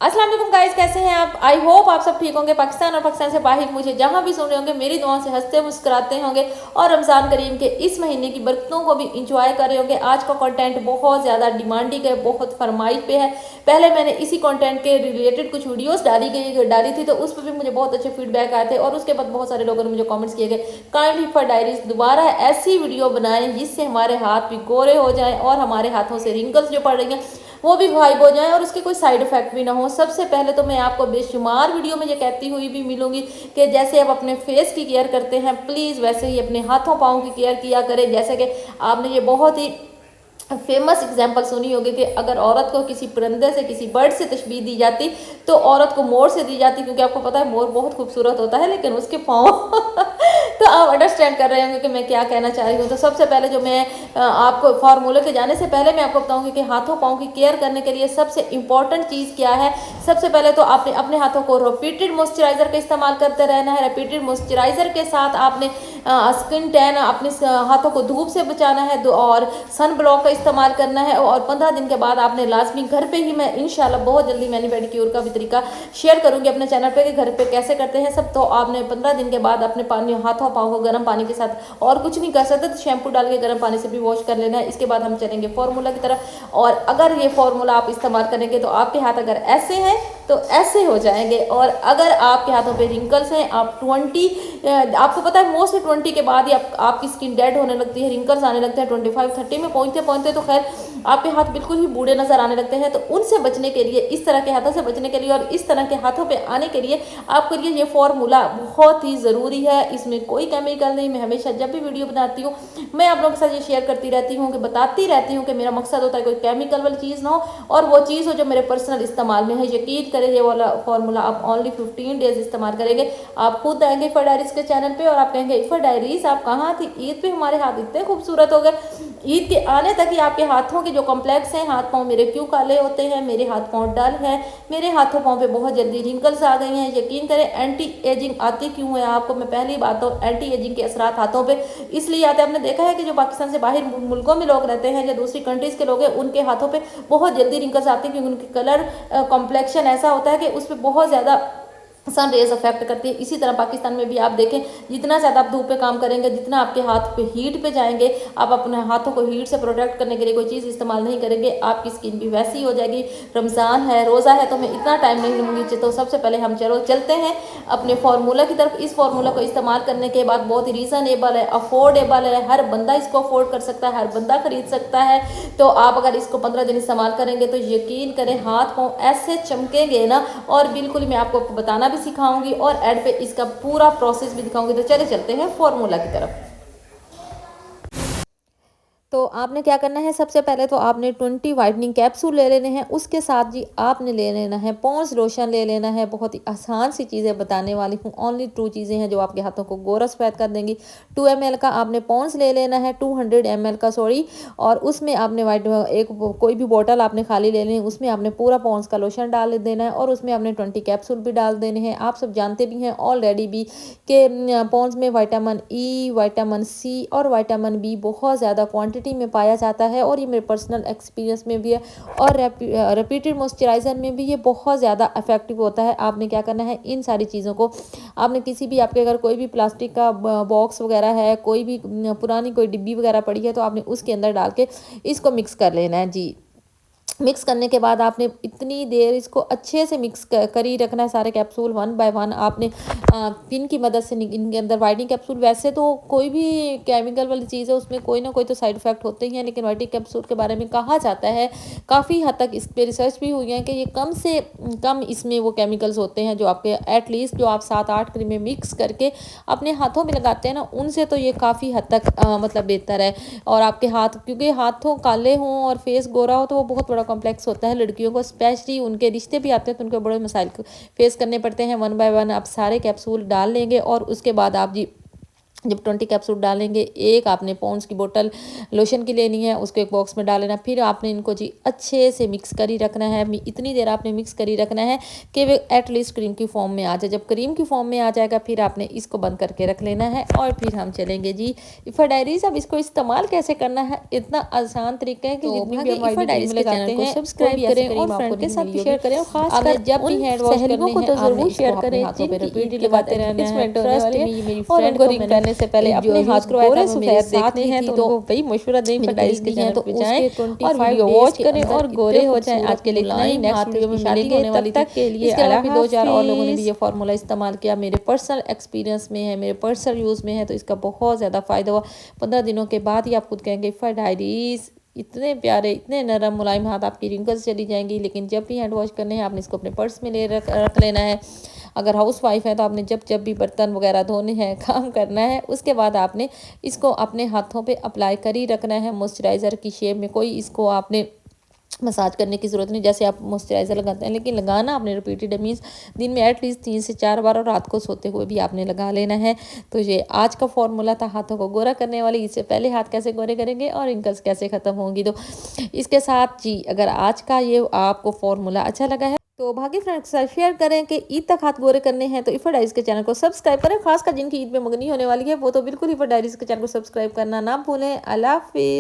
अस्सलाम वालेकुम गाइस, कैसे हैं आप। आई होप आप सब ठीक होंगे। पाकिस्तान और पाकिस्तान से बाहर मुझे जहां भी सुन रहे होंगे, मेरी दुआओं से हंसते मुस्कुराते होंगे और रमज़ान करीम के इस महीने की बरकतों को भी इंजॉय कर रहे होंगे। आज का कंटेंट बहुत ज़्यादा डिमांडिंग है, बहुत फरमाइश पे है। पहले मैंने इसी कंटेंट के रिलेटेड कुछ वीडियोस डाली थी, तो उस पर भी मुझे बहुत अच्छे फीडबैक आए थे और उसके बाद बहुत सारे लोगों ने मुझे कॉमेंट्स किए गए, काइंडली फॉर डायरीज दोबारा ऐसी वीडियो बनाएं जिससे हमारे हाथ भी गोरे हो जाएं और हमारे हाथों से रिंकल्स जो पड़ रही हैं वो भी गायब हो जाए और उसके कोई साइड इफेक्ट भी ना हो। सबसे पहले तो मैं आपको बेशुमार वीडियो में ये कहती हुई भी मिलूंगी कि जैसे आप अपने फेस की केयर करते हैं, प्लीज़ वैसे ही अपने हाथों पाँव की केयर किया करें। जैसे कि आपने ये बहुत ही फेमस एग्जाम्पल सुनी होगी कि अगर औरत को किसी परिंदे से, किसी बर्ड से तशबीह दी जाती तो औरत को मोर से दी जाती, क्योंकि आपको पता है मोर बहुत खूबसूरत होता है लेकिन उसके पाँव तो आप अंडरस्टैंड कर रहे होंगे कि मैं क्या कहना चाह रही हूँ। तो सबसे पहले जो मैं आपको फार्मूले के जाने से पहले मैं आपको बताऊंगी कि हाथों पाँव की केयर करने के लिए सबसे इंपॉर्टेंट चीज़ क्या है। सबसे पहले तो आपने अपने हाथों को रिपीटेड मॉइस्चराइजर का इस्तेमाल करते रहना है। रिपीटेड मॉइस्चराइजर के साथ आपने स्किन टैन, अपने हाथों को धूप से बचाना है और सन ब्लॉक का इस्तेमाल करना है। और 15 दिन के बाद आपने लाजमी घर पे ही, मैं इंशाल्लाह बहुत जल्दी मैनी पेडिक्योर का भी तरीका शेयर करूंगी अपने चैनल पे कि घर पे कैसे करते हैं सब। तो आपने 15 दिन के बाद अपने पानी, हाथों पाँव को गर्म पानी के साथ, और कुछ नहीं कर सकते तो शैम्पू डाल के गर्म पानी से भी वॉश कर लेना है। इसके बाद हम चलेंगे फार्मूला की तरफ। और अगर ये फार्मूला आप इस्तेमाल करेंगे तो आपके हाथ अगर ऐसे हैं तो ऐसे हो जाएंगे, और अगर आपके हाथों पे रिंकल्स हैं, आप 20, आपको पता है मोस्टली 20 के बाद ही आपकी स्किन डेड होने लगती है, रिंकल्स आने लगते हैं। 25-30 में पहुंचते पहुंचते तो खैर आपके हाथ बिल्कुल ही बूढ़े नजर आने लगते हैं। तो उनसे बचने के लिए, इस तरह के हाथों से बचने के लिए और इस तरह के हाथों पे आने के लिए आपके लिए ये फार्मूला बहुत ही ज़रूरी है। इसमें कोई केमिकल नहीं। मैं हमेशा जब भी वीडियो बनाती हूँ मैं आप लोगों के साथ ये शेयर करती रहती हूँ, कि बताती रहती हूँ कि मेरा मकसद होता है कोई केमिकल वाली चीज़ ना हो और वो चीज़ हो जो मेरे पर्सनल इस्तेमाल में है। यकीन करें ये वाला फार्मूला आप ओनली 15 डेज इस्तेमाल करेंगे, आप खुद आएंगे इफ़ा डायरीज के चैनल पे और आप कहेंगे इफ़ा डायरीज आप कहाँ थी, ईद पे हमारे हाथ इतने खूबसूरत हो गए। ईद के आने तक ही आपके हाथों के जो कॉम्प्लेक्स हैं, हाथ पाँव मेरे क्यों काले होते हैं, मेरे हाथ पाँव डल हैं, मेरे हाथों पाँव पे बहुत जल्दी रिंकल्स आ गई हैं। यकीन करें एंटी एजिंग आती क्यों है आपको, मैं पहली बात तो एंटी एजिंग के असरात हाथों पे इसलिए आते हैं। आपने देखा है कि जो पाकिस्तान से बाहर मुल्कों में लोग रहते हैं या दूसरी कंट्रीज़ के लोग हैं, उनके हाथों पे बहुत जल्दी रिंकल्स आती हैं, क्योंकि उनके कलर कॉम्प्लेक्शन ऐसा होता है कि उस पर बहुत ज़्यादा सन रेज अफेक्ट करती है। इसी तरह पाकिस्तान में भी आप देखें, जितना ज़्यादा आप धूप पे काम करेंगे, जितना आपके हाथ पे हीट पे जाएंगे, आप अपने हाथों को हीट से प्रोटेक्ट करने के लिए कोई चीज़ इस्तेमाल नहीं करेंगे, आपकी स्किन भी वैसी ही हो जाएगी। रमज़ान है, रोज़ा है, तो मैं इतना टाइम नहीं लूँगी। तो सबसे पहले हम चलते हैं अपने फार्मूला की तरफ। इस फार्मूला को इस्तेमाल करने के बाद बहुत ही रीज़नेबल है, अफोर्डेबल है, हर बंदा इसको अफोर्ड कर सकता है, हर बंदा खरीद सकता है। तो आप अगर इसको 15 दिन इस्तेमाल करेंगे तो यकीन करें हाथ पाँव ऐसे चमकेंगे ना, और बिल्कुल मैं आपको बताना भी सिखाऊंगी और एड पे इसका पूरा प्रोसेस भी दिखाऊंगी। तो चले चलते हैं फार्मूला की तरफ। तो आपने क्या करना है, सबसे पहले तो आपने 20 वाइटनिंग कैप्सूल ले लेने हैं। उसके साथ जी आपने ले लेना है पॉन्ड्स लोशन ले लेना है। बहुत ही आसान सी चीज़ें बताने वाली हूँ, ओनली 2 चीज़ें हैं जो आपके हाथों को गोरा सफ़ेद कर देंगी। 2 ml का आपने पॉन्ड्स ले लेना है, 200 ml का सॉरी, और उसमें आपने कोई भी बोतल आपने खाली ले लेनी है, उसमें आपने पूरा पॉन्ड्स का लोशन डाल देना है और उसमें आपने 20 कैप्सूल भी डाल देने हैं। आप सब जानते भी हैं ऑलरेडी भी कि पॉन्ड्स में विटामिन ई, विटामिन सी और विटामिन बी बहुत ज़्यादा क्वान्टिटी में पाया जाता है, और ये मेरे पर्सनल एक्सपीरियंस में भी है। और रिपीटेड मॉइस्चराइजर में भी ये बहुत ज़्यादा इफेक्टिव होता है। आपने क्या करना है, इन सारी चीज़ों को आपने किसी भी, आपके अगर कोई भी प्लास्टिक का बॉक्स वगैरह है, कोई भी पुरानी कोई डिब्बी वगैरह पड़ी है, तो आपने उसके अंदर डाल के इसको मिक्स कर लेना है जी। मिक्स करने के बाद आपने इतनी देर इसको अच्छे से मिक्स कर ही रखना है। सारे कैप्सूल 1 बाय 1 आपने पिन की मदद से इनके अंदर वाइटनिंग कैप्सूल, वैसे तो कोई भी केमिकल वाली चीज़ है उसमें कोई ना कोई तो साइड इफेक्ट होते ही हैं, लेकिन वाइटनिंग कैप्सूल के बारे में कहा जाता है, काफ़ी हद तक इस पर रिसर्च भी हुई है कि ये कम से कम इसमें वो केमिकल्स होते हैं जो आपके एटलीस्ट जो आप 7-8 क्रीमें मिक्स करके अपने हाथों में लगाते हैं ना, उनसे तो ये काफ़ी हद तक मतलब बेहतर है। और आपके हाथ, क्योंकि हाथों काले हों और फेस गोरा हो तो वो बहुत बड़ा कॉम्प्लेक्स होता है लड़कियों को, स्पेशली उनके रिश्ते भी आते हैं तो उनके बड़े मसाइल फेस करने पड़ते हैं। 1 बाय 1 आप सारे कैप्सूल डाल लेंगे और उसके बाद आप जी जब 20 कैप्सूल डालेंगे, एक आपने पॉन्ड्स की बोतल लोशन की लेनी है, उसको एक बॉक्स में डाल लेना। फिर आपने इनको जी अच्छे से मिक्स कर ही रखना है। इतनी देर आपने मिक्स कर ही रखना है कि वे एटलीस्ट क्रीम की फॉर्म में आ जाए। जब क्रीम की फॉर्म में आ जाएगा फिर आपने इसको बंद करके रख लेना है और फिर हम चलेंगे जी इफ़ा डायरीज। अब इसको इस्तेमाल कैसे करना है, इतना आसान तरीका है कि जितनी भी इफ़ा डायरीज के चैनल को सब्सक्राइब करें और फ्रेंड के साथ भी शेयर करें। और खासकर जब भी हैंड वॉश करने हैं, तो जरूर शेयर करें जिनकी लगाते रहना है। ट्रस्ट मी, मेरी फ्रेंड को रिंग करने से पहले अपने हाथ गोरे सफेद देखने हैं तो उनको भाई मशवरा दें फटाइस के चैनल पे जाएं और वीडियो वॉच करें और गोरे हो जाएं। आज के लिए इतना ही, नेक्स्ट वीडियो में मिलेंगे, तब तक के लिए इसके अलावा भी 2-4 और लोगों ने भी ये फार्मूला इस्तेमाल किया, मेरे पर्सनल एक्सपीरियंस में है, मेरे पर्सनल यूज़ में है, तो इसका बहुत ज़्यादा फ़ायदा हुआ। 15 दिनों के बाद ही आप खुद कहेंगे इफ़ा डायरीज इतने प्यारे, इतने नरम मुलायम हाथ, आपकी रिंकल्स चली जाएंगी। लेकिन जब भी हैंड वॉश करने हैं आपने इसको अपने पर्स में ले रख लेना है। अगर हाउस वाइफ है तो आपने जब भी बर्तन वगैरह धोने हैं, काम करना है, उसके बाद आपने इसको अपने हाथों पे अप्लाई कर ही रखना है मॉइस्चराइज़र की शेप में। कोई इसको आपने मसाज करने की ज़रूरत नहीं, जैसे आप मॉइस्चराइज़र लगाते हैं, लेकिन लगाना आपने रिपीटेड मीन्स दिन में एटलीस्ट 3 से 4 बार, और रात को सोते हुए भी आपने लगा लेना है। तो ये आज का फॉर्मूला था हाथों को गोरा करने वाली। इससे पहले हाथ कैसे गोरे करेंगे और रिंकल्स कैसे ख़त्म होंगी। तो इसके साथ जी अगर आज का ये आपको फॉर्मूला अच्छा लगा है तो भाग्य फ्रेंड्स के साथ शेयर करें कि ईद तक हाथ गोरे करने हैं तो इफ़ा डायरीज के चैनल को सब्सक्राइब करें। खासकर जिनकी ईद में मंगनी होने वाली है वो तो बिल्कुल इफ़ा डायरीज के चैनल को सब्सक्राइब करना ना भूलें। अल्लाह हाफिज़।